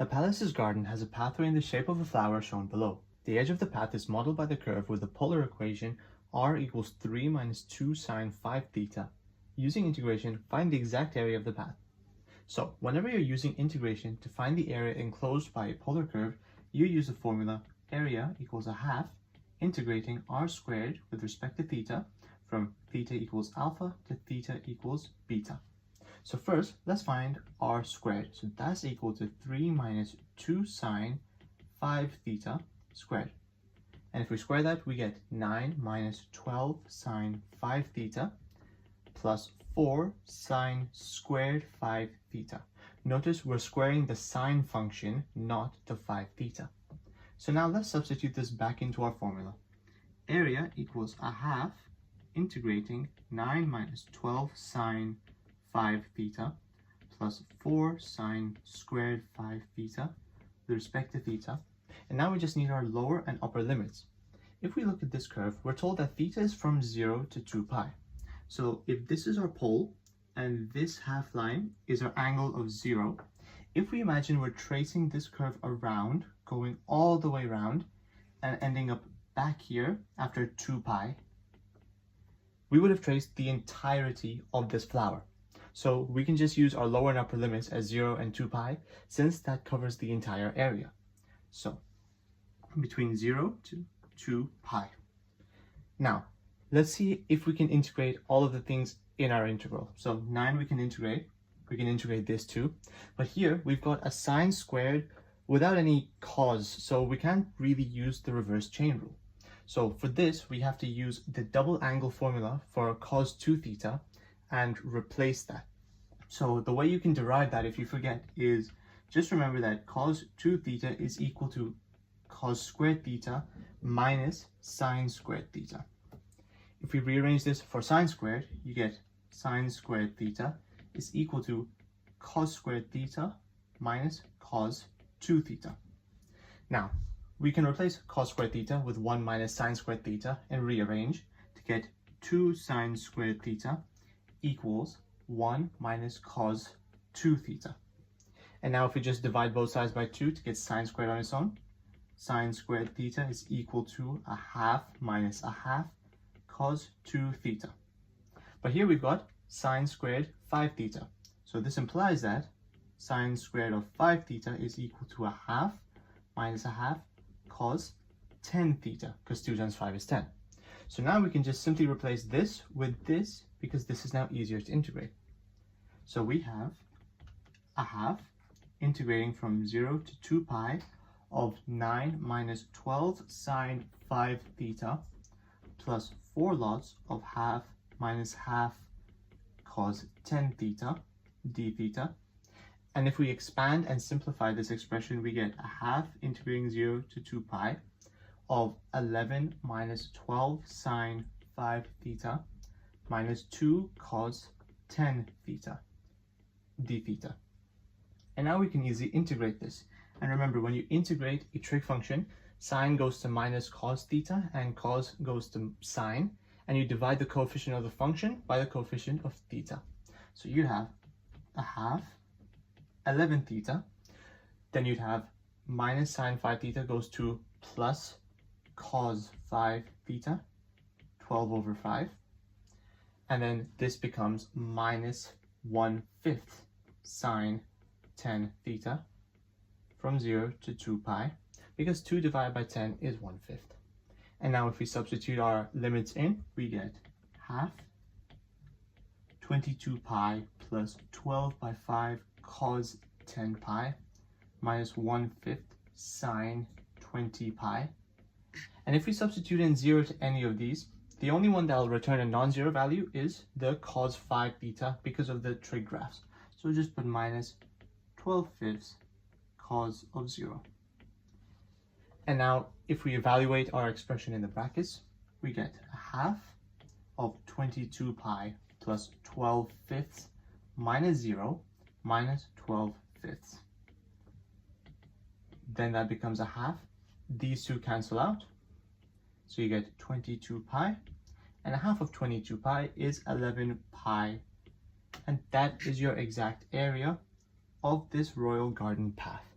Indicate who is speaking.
Speaker 1: A palace's garden has a pathway in the shape of a flower shown below. The edge of the path is modeled by the curve with the polar equation r equals 3 minus 2 sine 5 theta. Using integration, find the exact area of the path. So, whenever you're using integration to find the area enclosed by a polar curve, you use the formula area equals a half, integrating r squared with respect to theta from theta equals alpha to theta equals beta. So first, let's find r squared. So that's equal to 3 minus 2 sine 5 theta squared. And if we square that, we get 9 minus 12 sine 5 theta plus 4 sine squared 5 theta. Notice we're squaring the sine function, not the 5 theta. So now let's substitute this back into our formula. Area equals a half, integrating 9 minus 12 sine 5 theta plus 4 sine squared 5 theta with respect to theta. And now we just need our lower and upper limits. If we look at this curve, we're told that theta is from 0 to 2 pi. So if this is our pole and this half line is our angle of 0, if we imagine we're tracing this curve around, going all the way around and ending up back here after 2 pi, we would have traced the entirety of this flower. So we can just use our lower and upper limits as 0 and 2 pi, since that covers the entire area. So between 0 to 2 pi. Now, let's see if we can integrate all of the things in our integral. So 9 we can integrate this too. But here we've got a sine squared without any cos, so we can't really use the reverse chain rule. So for this, we have to use the double angle formula for cos 2 theta and replace that. So the way you can derive that, if you forget, is just remember that cos 2 theta is equal to cos squared theta minus sine squared theta. If we rearrange this for sine squared, you get sine squared theta is equal to cos squared theta minus cos 2 theta. Now, we can replace cos squared theta with 1 minus sine squared theta and rearrange to get 2 sine squared theta equals 1 minus cos 2 theta. And now if we just divide both sides by 2 to get sine squared on its own, sine squared theta is equal to a half minus a half cos 2 theta. But here we've got sine squared 5 theta. So this implies that sine squared of 5 theta is equal to a half minus a half cos 10 theta, because 2 times 5 is 10. So now we can just simply replace this with this, because this is now easier to integrate. So we have a half integrating from 0 to 2 pi of 9 minus 12 sine 5 theta plus 4 lots of half minus half cos 10 theta d theta. And if we expand and simplify this expression, we get a half integrating 0 to 2 pi of 11 minus 12 sine 5 theta minus 2 cos 10 theta d theta. And now we can easily integrate this. And remember, when you integrate a trig function, sine goes to minus cos theta and cos goes to sine, and you divide the coefficient of the function by the coefficient of theta. So you have a half 11 theta, then you'd have minus sine 5 theta goes to plus cos 5 theta, 12 over 5, and then this becomes minus 1/5 sine 10 theta from 0 to 2 pi, because 2 divided by 10 is 1/5. And now if we substitute our limits in, we get half 22 pi plus 12 by 5 cos 10 pi minus 1/5 sine 20 pi. And if we substitute in 0 to any of these, the only one that will return a non-zero value is the cos 5 theta because of the trig graphs. So we'll just put minus 12/5 cos of 0. And now if we evaluate our expression in the brackets, we get a half of 22 pi plus 12/5 minus 0 minus 12/5. Then that becomes a half. These two cancel out. So you get 22 pi, and a half of 22 pi is 11 pi. And that is your exact area of this royal garden path.